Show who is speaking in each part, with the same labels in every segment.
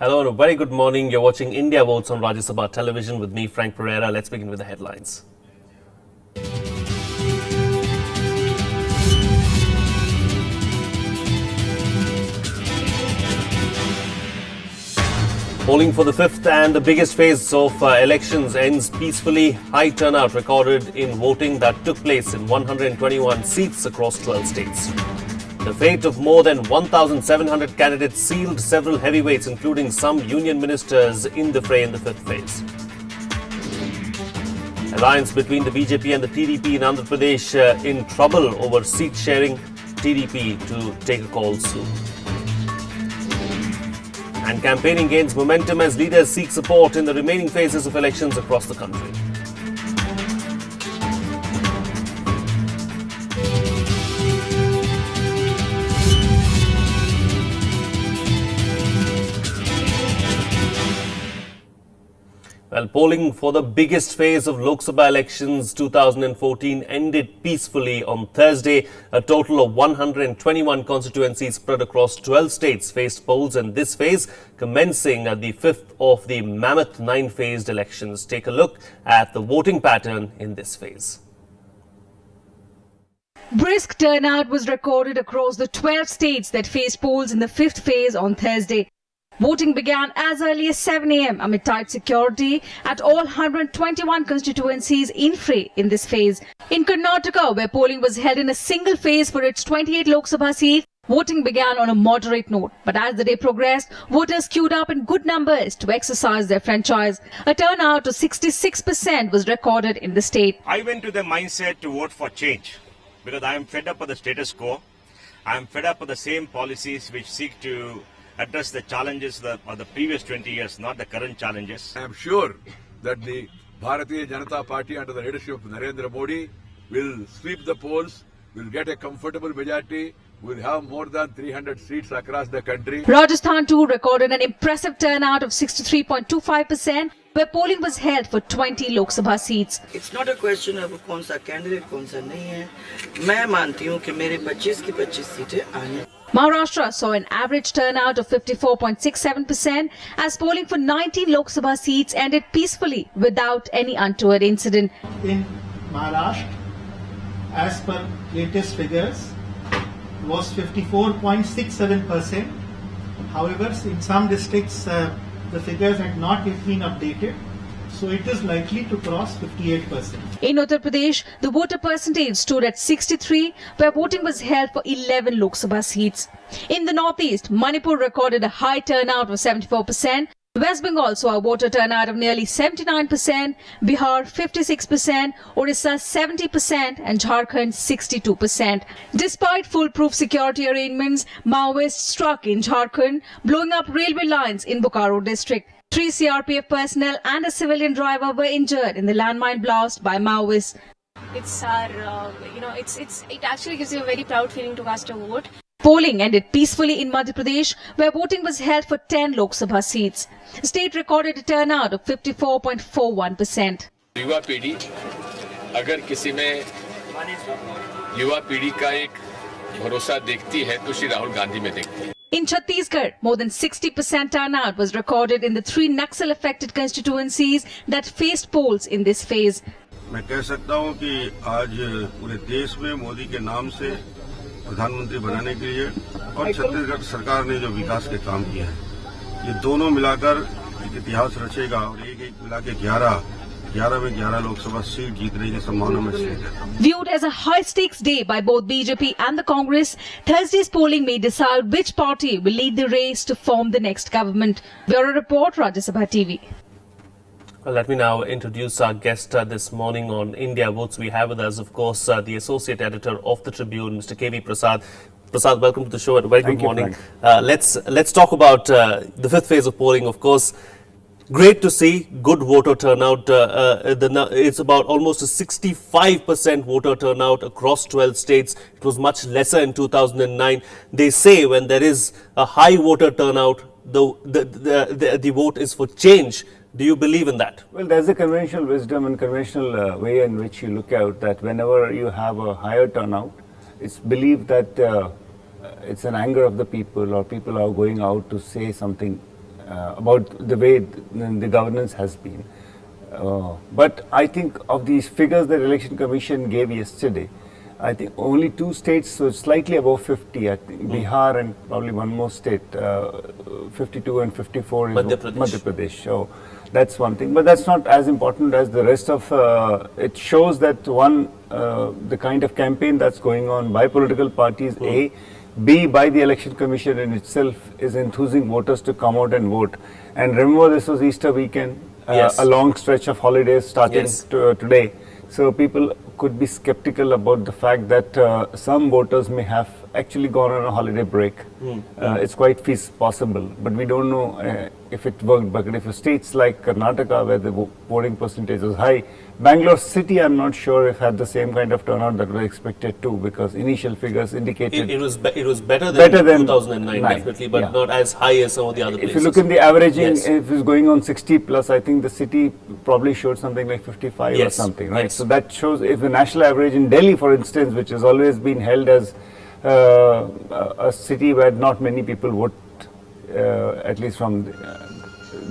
Speaker 1: Hello and a very good morning. You're watching India Votes on Rajya Sabha Television with me, Frank Pereira. Let's begin with the headlines. Polling for the fifth and the biggest phase of elections ends peacefully. High turnout recorded in voting that took place in 121 seats across 12 states. The fate of more than 1,700 candidates sealed. Several heavyweights, including some union ministers, in the fray in the fifth phase. Alliance between the BJP and the TDP in Andhra Pradesh in trouble over seat sharing. TDP to take a call soon. And campaigning gains momentum as leaders seek support in the remaining phases of elections across the country. Well, polling for the biggest phase of Lok Sabha elections 2014 ended peacefully on Thursday. A total of 121 constituencies spread across 12 states faced polls in this phase, commencing at the fifth of the mammoth nine-phased elections. Take a look at the voting pattern in this phase.
Speaker 2: Brisk turnout was recorded across the 12 states that faced polls in the fifth phase on Thursday. Voting began as early as 7 a.m. amid tight security at all 121 constituencies in fray in this phase. In Karnataka, where polling was held in a single phase for its 28 Lok Sabha seats, voting began on a moderate note. But as the day progressed, voters queued up in good numbers to exercise their franchise. A turnout of 66% was recorded in the state.
Speaker 3: I went to the mindset to vote for change because I am fed up of the status quo. I am fed up of the same policies which seek to address the challenges of the previous 20 years, not the current challenges.
Speaker 4: I am sure that the Bharatiya Janata Party under the leadership of Narendra Modi will sweep the polls, will get a comfortable majority, will have more than 300 seats across the country.
Speaker 2: Rajasthan too recorded an impressive turnout of 63.25%, where polling was held for 20 Lok Sabha seats.
Speaker 5: It's not a question of कौन सा candidate कौन सा नहीं है. मैं मानती हूँ कि मेरे 25 की 25 सीटें आने.
Speaker 2: Maharashtra saw an average turnout of 54.67% as polling for 19 Lok Sabha seats ended peacefully without any untoward incident.
Speaker 6: In Maharashtra, as per latest figures, was 54.67%. However, in some districts, the figures had not yet been updated. So it is likely to cross 58%.
Speaker 2: In Uttar Pradesh, the voter percentage stood at 63, where voting was held for 11 Lok Sabha seats. In the northeast, Manipur recorded a high turnout of 74%. West Bengal saw a voter turnout of nearly 79%, Bihar 56%, Odisha 70% and Jharkhand 62%. Despite foolproof security arrangements, Maoists struck in Jharkhand, blowing up railway lines in Bokaro district. 3 CRPF personnel and a civilian driver were injured in the landmine blast by Maoists.
Speaker 7: It's our, it actually gives you a very proud feeling to cast a vote.
Speaker 2: Polling ended peacefully in Madhya Pradesh, where voting was held for 10 Lok Sabha seats. The state recorded a turnout of 54.41%.
Speaker 8: युवा पीढ़ी अगर किसी में युवा पीढ़ी का एक भरोसा देखती है तो श्री राहुल गांधी में देखती है.
Speaker 2: In Chhattisgarh, more than 60% turnout was recorded in the 3 Naxal-affected constituencies that faced polls in this phase.
Speaker 9: मैं कह सकता हूं कि आज पूरे देश में मोदी के नाम से प्रधानमंत्री बनाने के लिए और छत्तीसगढ़ सरकार ने जो विकास के काम किए हैं, ये दोनों मिलाकर एक इतिहास रचेगा और एक मिला के 11 में 11 लोकसभा सीट जीतने की संभावना में स्थित है.
Speaker 2: Viewed as a high-stakes day by both BJP and the Congress, Thursday's polling may decide which party will lead the race to form the next government. Bureau Report, Rajya Sabha TV.
Speaker 1: Well, let me now introduce our guest this morning on India Votes. We have with us, of course, the Associate Editor of the Tribune, Mr. Kevinprasad. Prasad, welcome to the show and a very good morning. Let's talk about the fifth phase of polling, of course. Great to see good voter turnout. It's about almost a 65% voter turnout across 12 states. It was much lesser in 2009. They say when there is a high voter turnout, the vote is for change. Do you believe in that?
Speaker 10: Well, there's a conventional wisdom and conventional way in which you look out that whenever you have a higher turnout, it's believed that it's an anger of the people or people are going out to say something about the way the governance has been. But I think of these figures that Election Commission gave yesterday, I think only 2 states were slightly above 50. I think Bihar and probably one more state, 52 and 54 is Madhya Pradesh. So that's one thing, but that's not as important as the rest of. It shows that the kind of campaign that's going on by political parties, A, B, by the Election Commission in itself is enthusing voters to come out and vote. And remember, this was Easter weekend, a long stretch of holidays starting today. So people could be skeptical about the fact that some voters may have actually gone on a holiday break. It's quite possible, but we don't know if it worked. But if states like Karnataka, where the voting percentage was high, Bangalore city, I'm not sure if had the same kind of turnout that was expected too, because initial figures indicated
Speaker 1: it was better than 2009, definitely, but not as high as some of the other places.
Speaker 10: If you look in the averaging, if it's going on 60 plus, I think the city probably showed something like 55 or something, right? So that shows if the national average in Delhi, for instance, which has always been held as a city where not many people vote, at least from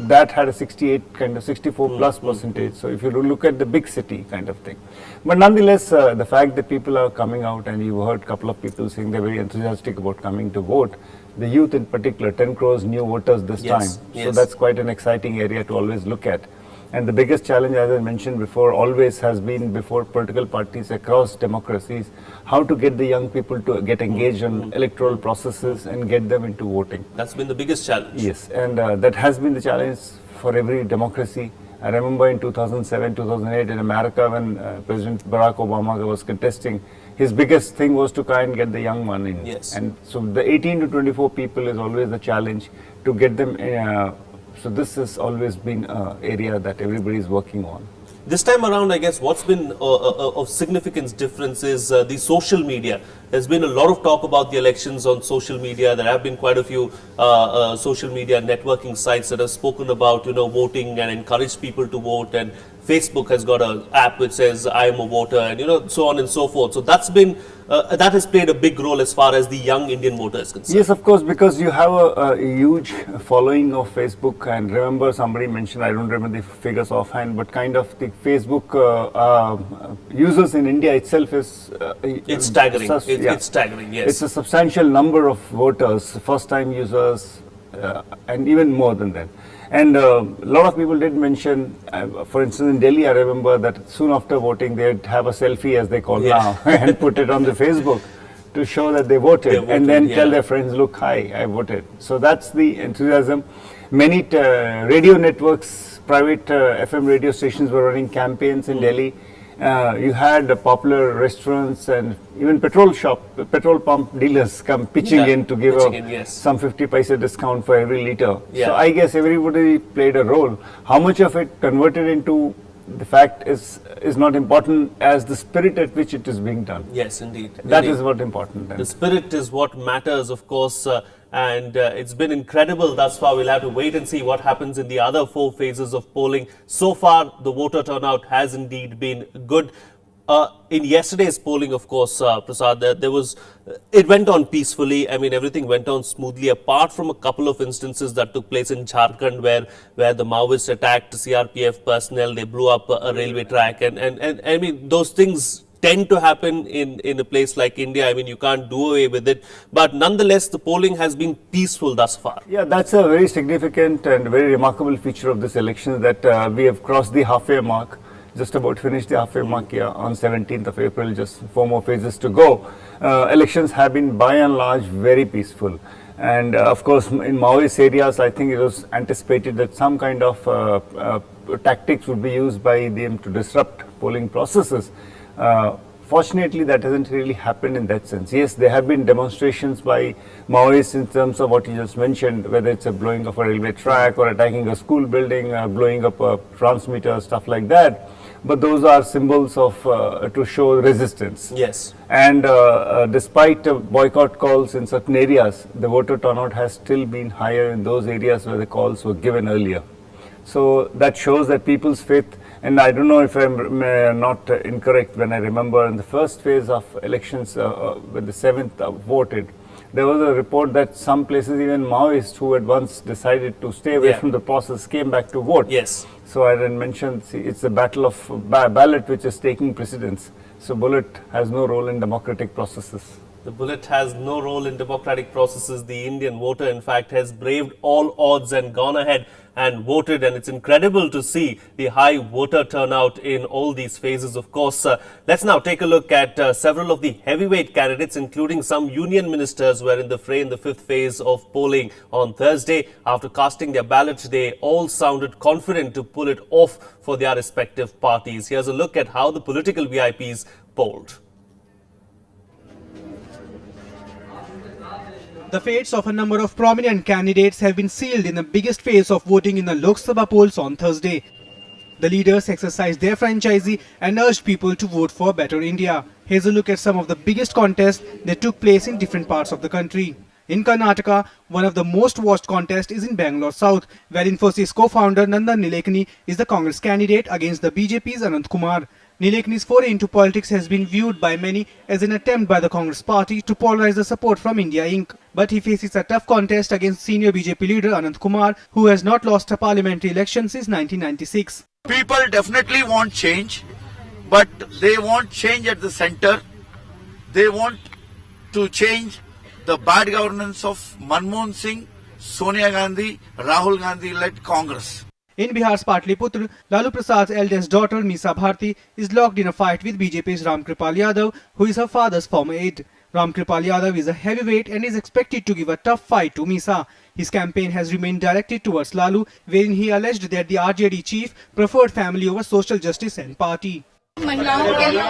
Speaker 10: that had a 68 kind of 64 plus percentage. So if you look at the big city kind of thing, but nonetheless, the fact that people are coming out, and you heard a couple of people saying they're very enthusiastic about coming to vote, the youth in particular, 10 crores new voters this time. So that's quite an exciting area to always look at. And the biggest challenge, as I mentioned before, always has been before political parties across democracies, how to get the young people to get engaged in electoral processes and get them into voting.
Speaker 1: That's been the biggest challenge.
Speaker 10: Yes, and that has been the challenge for every democracy. I remember in 2007, 2008 in America when President Barack Obama was contesting, his biggest thing was to try and get the young one in. And so the 18 to 24 people is always the challenge to get them so this has always been an area that everybody is working on.
Speaker 1: This time around, I guess what's been of significance difference is the social media. There's been a lot of talk about the elections on social media. There have been quite a few social media networking sites that have spoken about, voting and encouraged people to vote. And Facebook has got an app which says, I am a voter, and so on and so forth. So that's been, that has played a big role as far as the young Indian voter is concerned.
Speaker 10: Yes, of course, because you have a huge following of Facebook. And remember, somebody mentioned, I don't remember the figures offhand, but kind of the Facebook users in India itself is...
Speaker 1: it's staggering. It's staggering, yes.
Speaker 10: It's a substantial number of voters, first-time users, and even more than that. And a lot of people did mention, for instance, in Delhi, I remember that soon after voting, they'd have a selfie, as they call now, and put it on the Facebook to show that they voted, and then tell their friends, look, hi, I voted. So that's the enthusiasm. Many radio networks, private FM radio stations were running campaigns in Delhi. You had popular restaurants and even petrol pump dealers come pitching in to give some 50 paisa discount for every liter. So I guess everybody played a role. How much of it converted into the fact is not important as the spirit at which it is being done.
Speaker 1: Yes, indeed.
Speaker 10: That is what important.
Speaker 1: The spirit is what matters, of course. And it's been incredible thus far. We'll have to wait and see what happens in the other 4 phases of polling. So far, the voter turnout has indeed been good. In yesterday's polling, of course, Prasad, it went on peacefully. I mean, everything went on smoothly, apart from a couple of instances that took place in Jharkhand, where the Maoists attacked CRPF personnel. They blew up a railway track, and I mean, those things tend to happen in a place like India. I mean, you can't do away with it. But nonetheless, the polling has been peaceful thus far.
Speaker 10: Yeah, that's a very significant and very remarkable feature of this election, that we have crossed the halfway mark, just about finished the halfway mark here on 17th of April, just 4 more phases to go. Elections have been by and large very peaceful. And of course, in Maoist areas, I think it was anticipated that some kind of tactics would be used by them to disrupt polling processes. Fortunately, that hasn't really happened in that sense. Yes, there have been demonstrations by Maoists in terms of what you just mentioned, whether it's a blowing of a railway track or attacking a school building, blowing up a transmitter, stuff like that. But those are symbols of to show resistance.
Speaker 1: Yes.
Speaker 10: And despite boycott calls in certain areas, the voter turnout has still been higher in those areas where the calls were given earlier. So that shows that people's faith. And I don't know if I'm not incorrect when I remember in the first phase of elections, when the 7th voted, there was a report that some places, even Maoists who had once decided to stay away from the process, came back to vote.
Speaker 1: Yes.
Speaker 10: So I didn't mention, see, it's a battle of ballot which is taking precedence. So bullet has no role in democratic processes.
Speaker 1: The bullet has no role in democratic processes. The Indian voter, in fact, has braved all odds and gone ahead and voted. And it's incredible to see the high voter turnout in all these phases. Of course, let's now take a look at several of the heavyweight candidates, including some union ministers were in the fray in the fifth phase of polling on Thursday. After casting their ballots, they all sounded confident to pull it off for their respective parties. Here's a look at how the political VIPs polled.
Speaker 11: The fates of a number of prominent candidates have been sealed in the biggest phase of voting in the Lok Sabha polls on Thursday. The leaders exercised their franchisee and urged people to vote for better India. Here's a look at some of the biggest contests that took place in different parts of the country. In Karnataka, one of the most watched contests is in Bangalore South, where Infosys co-founder Nandan Nilekani is the Congress candidate against the BJP's Anant Kumar. Nilekani's foray into politics has been viewed by many as an attempt by the Congress party to polarize the support from India Inc. But he faces a tough contest against senior BJP leader Anant Kumar, who has not lost a parliamentary election since 1996.
Speaker 12: People definitely want change, but they want change at the center. They want to change the bad governance of Manmohan Singh, Sonia Gandhi, Rahul Gandhi-led Congress.
Speaker 11: In Bihar's Patliputra, Lalu Prasad's eldest daughter Misa Bharti is locked in a fight with BJP's Ram Kripal Yadav, who is her father's former aide. Ram Kripal Yadav is a heavyweight and is expected to give a tough fight to Misa. His campaign has remained directed towards Lalu, wherein he alleged that the RJD chief preferred family over social justice and party.
Speaker 7: महिलाओं के लिए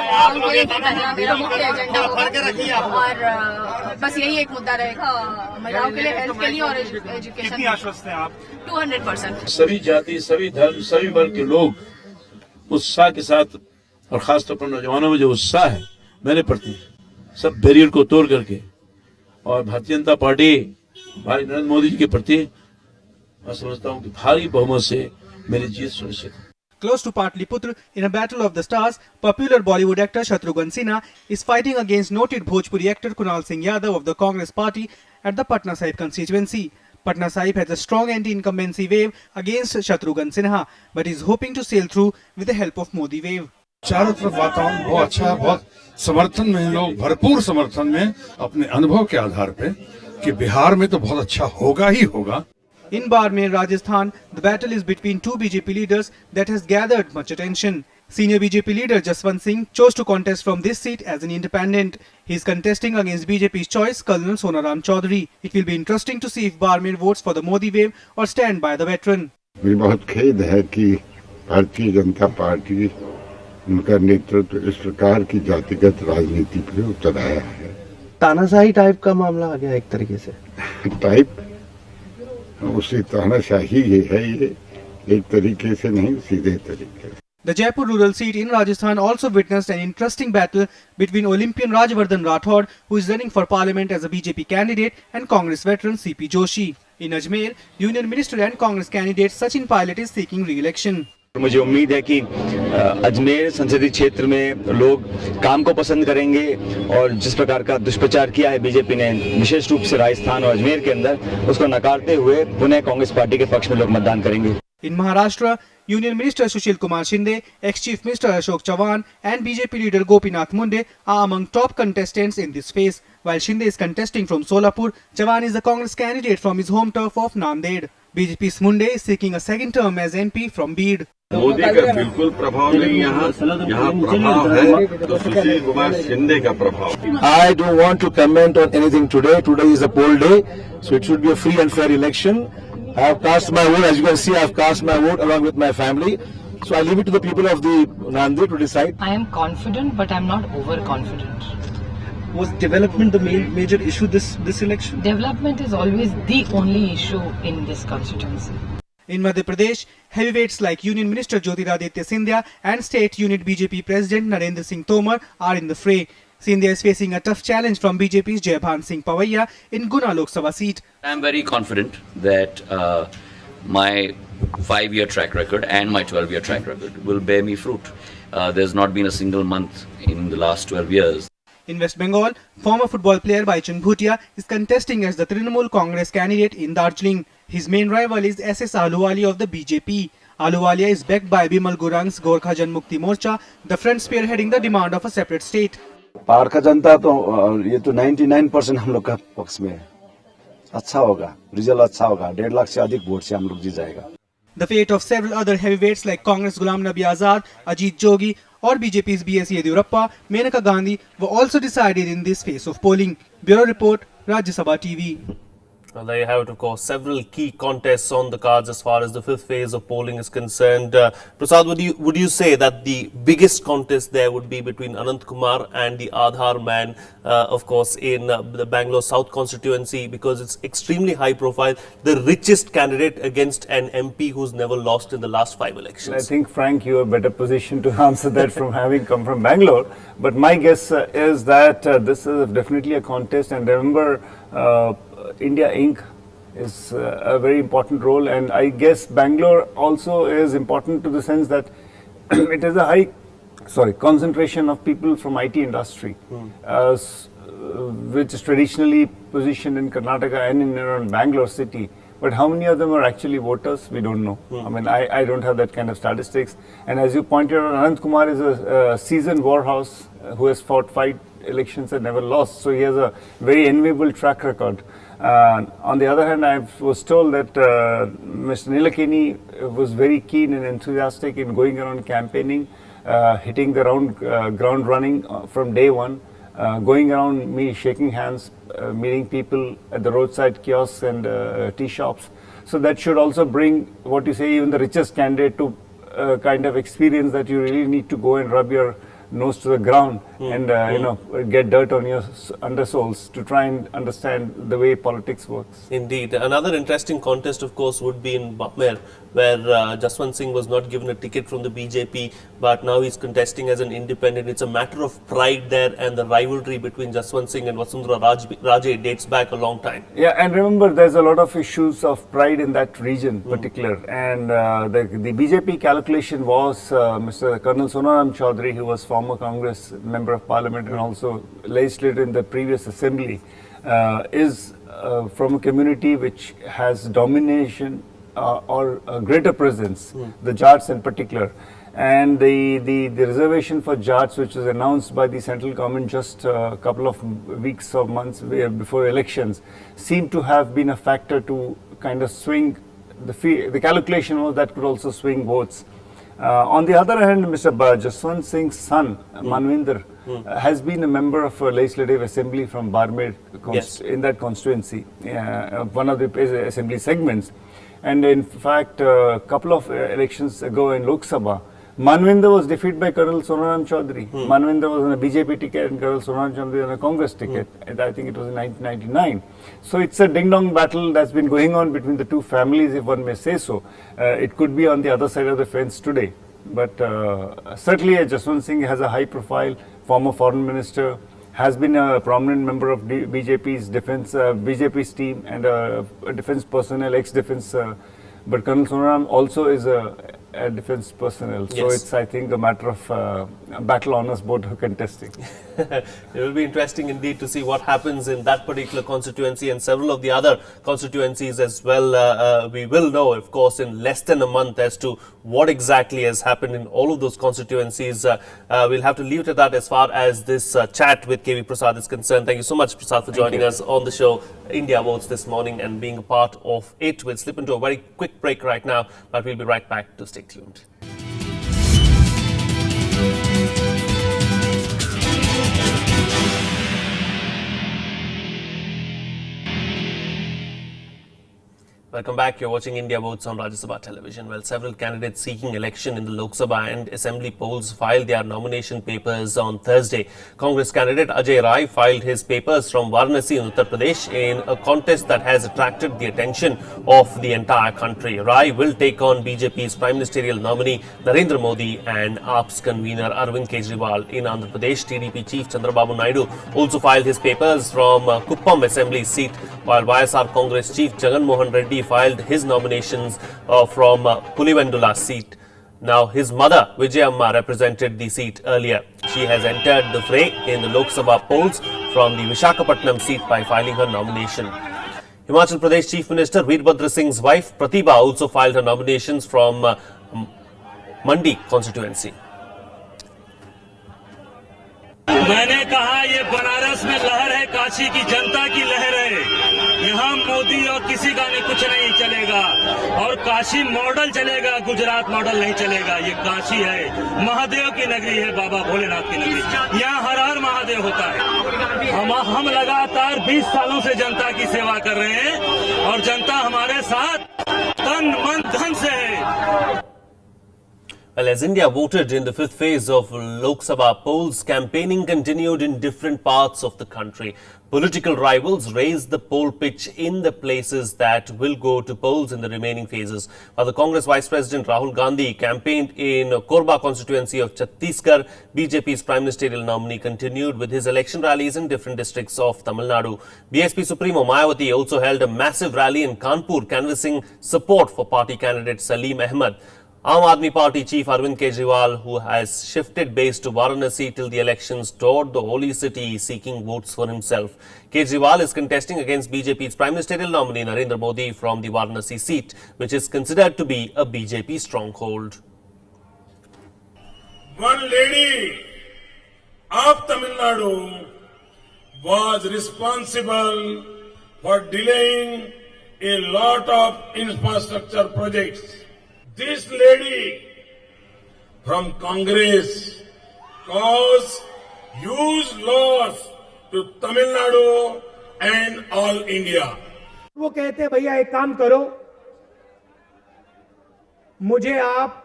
Speaker 7: कोई पहला मेरा मुख्य agenda होगा और बस यही एक मुद्दा रहेगा महिलाओं के लिए हेल्थ के लिए और एजुकेशन। कितनी आश्वस्त हैं आप? 200%।
Speaker 13: सभी जाति, सभी धर्म, सभी वर्ग के लोग उत्साह के साथ और खासतौर पर नौजवानों में जो उत्साह है मेरे प्रति, सब बैरियर को तोड़ करके और भारतीय जनता पार्टी भाई नरेंद्र मोदी जी के प्रति मैं समझता हूँ कि भारी बहुमत से मेरी जीत सुनिश्चित है।
Speaker 11: Close to Patliputra, in a battle of the stars, popular Bollywood actor Shatrughan Sinha is fighting against noted Bhojpuri actor Kunal Singh Yadav of the Congress party at the Patna Sahib constituency. Patna Sahib has a strong anti-incumbency wave against Shatrughan Sinha, but is hoping to sail through with the help of Modi wave.
Speaker 14: चारों तरफ वातावरण बहुत अच्छा, बहुत समर्थन में लोग भरपूर समर्थन में अपने अनुभव के आधार पे कि बिहार में तो बहुत अच्छा होगा ही होगा।
Speaker 11: In Barmer, Rajasthan, the battle is between two BJP leaders that has gathered much attention. Senior BJP leader Jaswant Singh chose to contest from this seat as an independent. He is contesting against BJP's choice, Colonel Sonaram Chaudhary. It will be interesting to see if Barmer votes for the Modi wave or stand by the veteran.
Speaker 15: मुझे बहुत खेद है कि Bharatiya Janata party उनका नेतृत्व इस प्रकार की जातिगत राजनीति पर उतर आया है।
Speaker 16: तानाशाही टाइप का मामला आ गया एक तरीके से।
Speaker 15: टाइप उसे तानाशाही ये है, ये एक तरीके से नहीं, सीधे तरीके से।
Speaker 11: The Jaipur rural seat in Rajasthan also witnessed an interesting battle between Olympian Rajvardhan Rathod, who is running for parliament as a BJP candidate, and Congress veteran CP Joshi. In Ajmer, Union Minister and Congress candidate Sachin Pilot is seeking re-election.
Speaker 17: मुझे उम्मीद है कि अजमेर संसदीय क्षेत्र में लोग काम को पसंद करेंगे और जिस प्रकार का दुष्प्रचार किया है बीजेपी ने विशेष रूप से राजस्थान और अजमेर के अंदर, उसको नकारते हुए पुनः कांग्रेस पार्टी के पक्ष में लोग मतदान करेंगे।
Speaker 11: In Maharashtra, Union Minister Sushil Kumar Shinde, ex-Chief Minister Ashok Chavan and BJP leader Gopinath Munde are among top contestants in this phase. While Shinde is contesting from Solapur, Chavan is the Congress candidate from his home turf of Nanded. BJP's Munde is seeking a second term as MP from Beed.
Speaker 9: Modi का बिल्कुल प्रभाव नहीं, यहाँ प्रभाव है तो सुशील कुमार शिंदे का प्रभाव।
Speaker 16: I don't want to comment on anything today. Today is a poll day, so it should be a free and fair election. I have cast my vote. As you can see, I have cast my vote along with my family. So I leave it to the people of the Nanded to decide.
Speaker 18: I am confident, but I am not overconfident.
Speaker 16: Was development the major issue this election?
Speaker 18: Development is always the only issue in this constituency.
Speaker 11: In Madhya Pradesh, heavyweights like Union Minister Jyotiraditya Scindia and State Unit BJP President Narendra Singh Tomar are in the fray. Scindia is facing a tough challenge from BJP's Jaybhan Singh Pawaiya in Guna Lok Sabha seat.
Speaker 19: I am very confident that my 5-year track record and my 12-year track record will bear me fruit. There's not been a single month in the last 12 years.
Speaker 11: In West Bengal, former football player Baichung Bhutia is contesting as the Trinamool Congress candidate in Darjeeling. His main rival is S.S. Ahluwalia of the BJP. Ahluwalia is backed by Bimal Gurang's Gorkha Janmukti Morcha, the front spearheading the demand of a separate state.
Speaker 16: पहाड़ का जनता तो ये तो 99% हम लोग का पक्ष में है। अच्छा होगा, रिजल्ट अच्छा होगा, 1.5 लाख से अधिक वोट से हम लोग जीत जाएगा।
Speaker 11: The fate of several other heavyweights like Congress Ghulam Nabi Azad, Ajit Jogi or BJP's B.S. Yediyurappa, Menaka Gandhi were also decided in this phase of polling. Bureau Report, Rajya Sabha TV.
Speaker 1: Well, there you have it, of course. Several key contests on the cards as far as the fifth phase of polling is concerned. Prasad, would you say that the biggest contest there would be between Anant Kumar and the Aadhaar man, of course, in the Bangalore South constituency, because it's extremely high profile, the richest candidate against an MP who's never lost in the last 5 elections?
Speaker 10: I think, Frank, you are better positioned to answer that from having come from Bangalore. But my guess is that this is definitely a contest. And remember, India Inc. is a very important role, and I guess Bangalore also is important to the sense that it is a high concentration of people from IT industry, which is traditionally positioned in Karnataka and in around Bangalore city. But how many of them are actually voters? We don't know. I mean, I don't have that kind of statistics. And as you pointed out, Anant Kumar is a seasoned warhorse who has fought 5 elections and never lost. So he has a very enviable track record. On the other hand, I was told that Mr. Nilekani was very keen and enthusiastic in going around campaigning, hitting the ground running from day one, going around shaking hands, meeting people at the roadside kiosks and tea shops. So that should also bring, what you say, even the richest candidate to kind of experience that you really need to go and rub your nose to the ground and get dirt on your undersoles to try and understand the way politics works.
Speaker 1: Indeed. Another interesting contest, of course, would be in Bapmer, where Jaswant Singh was not given a ticket from the BJP, but now he's contesting as an independent. It's a matter of pride there, and the rivalry between Jaswant Singh and Vasundhara Raje dates back a long time.
Speaker 10: Yeah, and remember, there's a lot of issues of pride in that region particular, and the BJP calculation was Mr. Colonel Sonaram Chaudhary, who was former Congress member of Parliament and also legislator in the previous assembly, is from a community which has domination or a greater presence, the Jats in particular. And the reservation for Jats, which was announced by the central government just a couple of weeks or months before elections, seemed to have been a factor to kind of swing. The calculation was that could also swing votes. On the other hand, Mr. Jaswant Singh's son, Manvinder, has been a member of a legislative assembly from Barmer in that constituency, one of the assembly segments. And in fact, a couple of elections ago in Lok Sabha, Manvinder was defeated by Colonel Sonaram Chaudhary. Manvinder was on a BJP ticket and Colonel Sonaram Chaudhary on a Congress ticket. And I think it was in 1999. So it's a ding-dong battle that's been going on between the two families, if one may say so. It could be on the other side of the fence today. But certainly Jaswant Singh has a high profile, former foreign minister, has been a prominent member of BJP's BJP's team and a defense personnel, ex-defense. But Colonel Sonaram also is a defense personnel. So it's, I think, a matter of battle honors both are contesting.
Speaker 1: It will be interesting indeed to see what happens in that particular constituency and several of the other constituencies as well. We will know, of course, in less than a month as to what exactly has happened in all of those constituencies. We'll have to leave it at that as far as this chat with Kevinprasad is concerned. Thank you so much, Prasad, for joining us on the show India Votes this morning and being a part of it. We'll slip into a very quick break right now, but we'll be right back to stay tuned. Welcome back. You're watching India Votes on Rajya Sabha television. Well, several candidates seeking election in the Lok Sabha and Assembly polls filed their nomination papers on Thursday. Congress candidate Ajay Rai filed his papers from Varanasi in Uttar Pradesh in a contest that has attracted the attention of the entire country. Rai will take on BJP's Prime Ministerial nominee Narendra Modi and AAP's convener Arvind Kejriwal in Andhra Pradesh. TDP chief Chandrababu Naidu also filed his papers from Kuppam Assembly seat, while YSR Congress chief Jagan Mohan Reddy filed his nominations from Pulivendula seat. Now, his mother, Vijayamma, represented the seat earlier. She She has entered the fray in the Lok Sabha polls from the Visakhapatnam seat by filing her nomination. Himachal Pradesh Chief Minister Veerbhadra Singh's wife Pratibha also filed her nominations from Mandi constituency.
Speaker 20: मैंने कहा ये बनारस में लहर है, काशी की जनता की लहर है। यहाँ मोदी और किसी का नहीं, कुछ नहीं चलेगा। और काशी मॉडल चलेगा, गुजरात मॉडल नहीं चलेगा। ये काशी है, महादेव की नगरी है, बाबा भोलेनाथ की नगरी। यहाँ हर हर महादेव होता है। हम लगातार 20 सालों से जनता की सेवा कर रहे हैं और जनता हमारे साथ तन मन धन से है।
Speaker 1: Well, as India voted in the fifth phase of Lok Sabha polls, campaigning continued in different parts of the country. Political rivals raised the poll pitch in the places that will go to polls in the remaining phases. While the Congress Vice President Rahul Gandhi campaigned in Korba constituency of Chhattisgarh, BJP's prime ministerial nominee continued with his election rallies in different districts of Tamil Nadu. BSP Supremo Mayawati also held a massive rally in Kanpur, canvassing support for party candidate Salim Ahmed. Aam Aadmi Party Chief Arvind Kejriwal, who has shifted base to Varanasi till the elections, toured the holy city seeking votes for himself. Kejriwal is contesting against BJP's prime ministerial nominee Narendra Modi from the Varanasi seat, which is considered to be a BJP stronghold.
Speaker 21: One lady of Tamil Nadu was responsible for delaying a lot of infrastructure projects. This lady from Congress caused huge loss to Tamil Nadu and all India.
Speaker 22: वो कहते हैं भैया एक काम करो, मुझे आप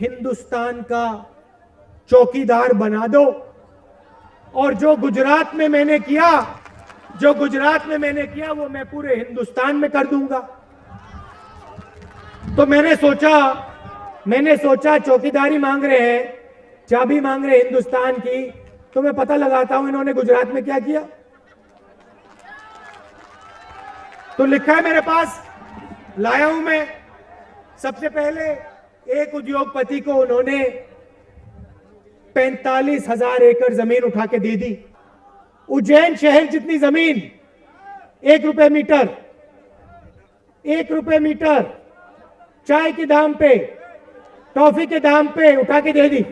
Speaker 22: हिंदुस्तान का चौकीदार बना दो और जो गुजरात में मैंने किया वो मैं पूरे हिंदुस्तान में कर दूंगा। तो मैंने सोचा चौकीदारी मांग रहे हैं, चाबी मांग रहे हैं हिंदुस्तान की, तो मैं पता लगाता हूं इन्होंने गुजरात में क्या किया। तो लिखा है मेरे पास, लाया हूं मैं। सबसे पहले एक उद्योगपति को उन्होंने 45,000 एकड़ जमीन उठा के दे दी। उज्जैन शहर जितनी जमीन 1 रुपए मीटर चाय के दाम पे, टॉफी के दाम पे उठा के दे दी।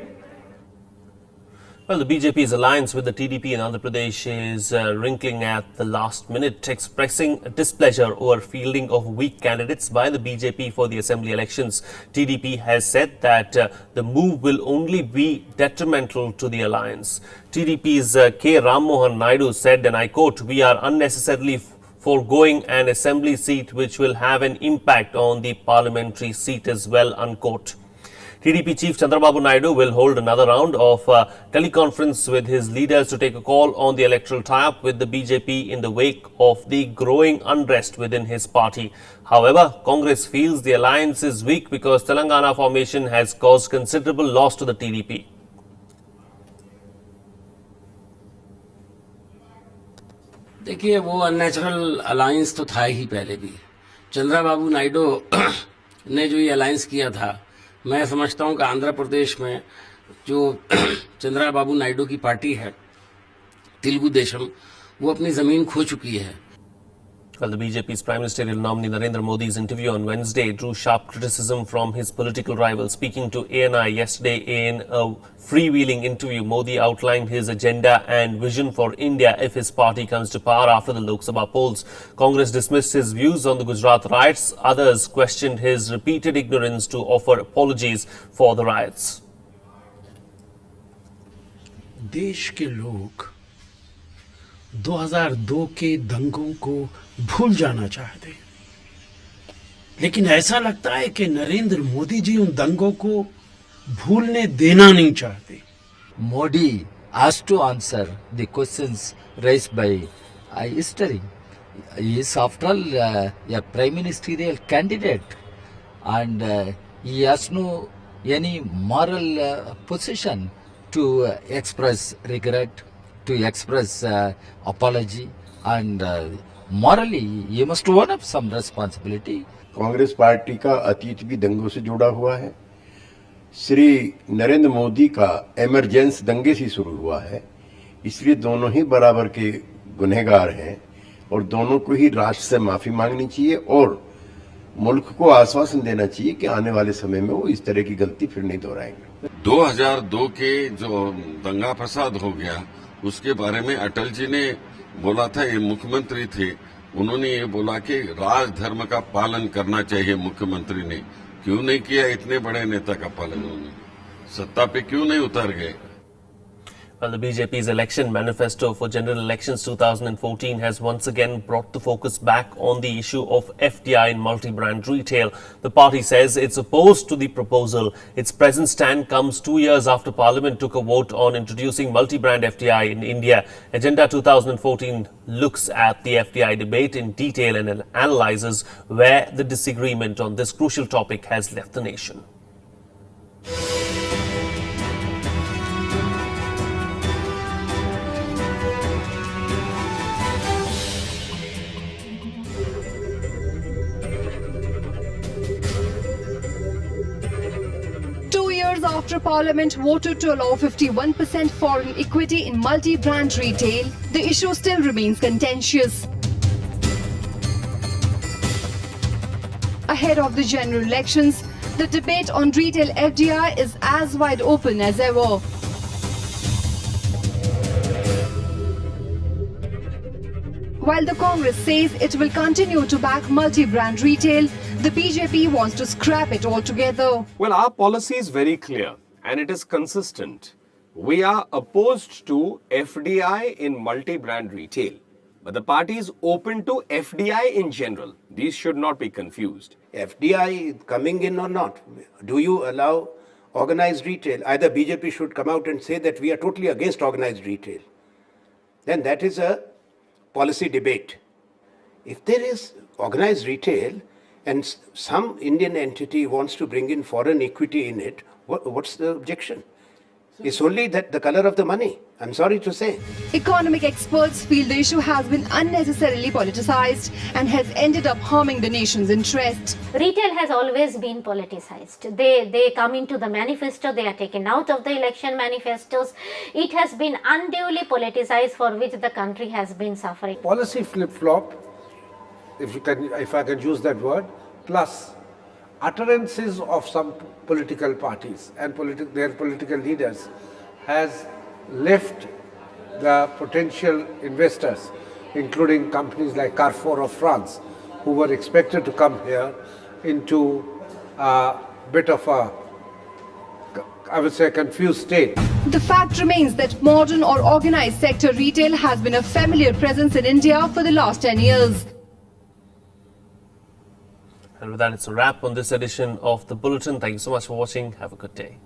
Speaker 1: Well, the BJP's alliance with the TDP in Andhra Pradesh is wrinkling at the last minute, expressing displeasure over fielding of weak candidates by the BJP for the assembly elections. TDP has said that the move will only be detrimental to the alliance. TDP's K. Ram Mohan Naidu said, and I quote, "We are unnecessarily foregoing an assembly seat which will have an impact on the parliamentary seat as well," unquote. TDP Chief Chandrababu Naidu will hold another round of teleconference with his leaders to take a call on the electoral tie-up with the BJP in the wake of the growing unrest within his party. However, Congress feels the alliance is weak because Telangana formation has caused considerable loss to the TDP.
Speaker 23: देखिए, वो unnatural alliance तो था ही पहले भी। चंद्रबाबू नायडू ने जो ये alliance किया था, मैं समझता हूं कि आंध्र प्रदेश में जो चंद्रबाबू नायडू की पार्टी है, तेलुगु देशम, वो अपनी जमीन खो चुकी है।
Speaker 1: Well, the BJP's Prime Ministerial nominee Narendra Modi's interview on Wednesday drew sharp criticism from his political rivals. Speaking to ANI yesterday in a freewheeling interview, Modi outlined his agenda and vision for India if his party comes to power after the Lok Sabha polls. Congress dismissed his views on the Gujarat riots. Others questioned his repeated ignorance to offer apologies for the riots.
Speaker 23: देश के लोग 2002 के दंगों को भूल जाना चाहते, लेकिन ऐसा लगता है कि नरेंद्र मोदी जी उन दंगों को भूलने देना नहीं चाहते।
Speaker 24: Modi has to answer the questions raised by history. He is after all a prime ministerial candidate, and he has no any moral position to express regret, to express apology, and morally he must own up some responsibility.
Speaker 25: Congress party का अतीत भी दंगों से जुड़ा हुआ है।
Speaker 3: श्री नरेंद्र मोदी का emergency दंगे से शुरू हुआ है, इसलिए दोनों ही बराबर के गुनहगार हैं और दोनों को ही राष्ट्र से माफी मांगनी चाहिए और मुल्क को आश्वासन देना चाहिए कि आने वाले समय में वो इस तरह की गलती फिर नहीं दोहराएंगे।
Speaker 9: 2002 के जो दंगा फसाद हो गया उसके बारे में अटल जी ने बोला था, ये मुख्यमंत्री थे, उन्होंने ये बोला कि राजधर्म का पालन करना चाहिए। मुख्यमंत्री ने क्यों नहीं किया? इतने बड़े नेता का पालन उन्होंने सत्ता पे क्यों नहीं उतर गए?
Speaker 1: Well, the BJP's election manifesto for general elections 2014 has once again brought the focus back on the issue of FDI in multi-brand retail. The party says it's opposed to the proposal. Its present stand comes 2 years after Parliament took a vote on introducing multi-brand FDI in India. Agenda 2014 looks at the FDI debate in detail and analyzes where the disagreement on this crucial topic has left the nation.
Speaker 4: 2 years after Parliament voted to allow 51% foreign equity in multi-brand retail, the issue still remains contentious. Ahead of the general elections, the debate on retail FDI is as wide open as ever. While the Congress says it will continue to back multi-brand retail, the BJP wants to scrap it altogether.
Speaker 5: Well, our policy is very clear and it is consistent. We are opposed to FDI in multi-brand retail, but the party is open to FDI in general. These should not be confused.
Speaker 6: FDI coming in or not, do you allow organized retail? Either BJP should come out and say that we are totally against organized retail. Then that is a policy debate. If there is organized retail and some Indian entity wants to bring in foreign equity in it, what's the objection? It's only that the color of the money, I'm sorry to say.
Speaker 4: Economic experts feel the issue has been unnecessarily politicized and has ended up harming the nation's interest.
Speaker 25: Retail has always been politicized. They come into the manifesto, they are taken out of the election manifestos. It has been unduly politicized, for which the country has been suffering.
Speaker 26: Policy flip-flop, if I can use that word, plus utterances of some political parties and their political leaders has left the potential investors, including companies like Carrefour of France, who were expected to come here, into a bit of a, I would say, confused state.
Speaker 4: The fact remains that modern or organized sector retail has been a familiar presence in India for the last 10 years.
Speaker 1: And with that, it's a wrap on this edition of The Bulletin. Thank you so much for watching. Have a good day.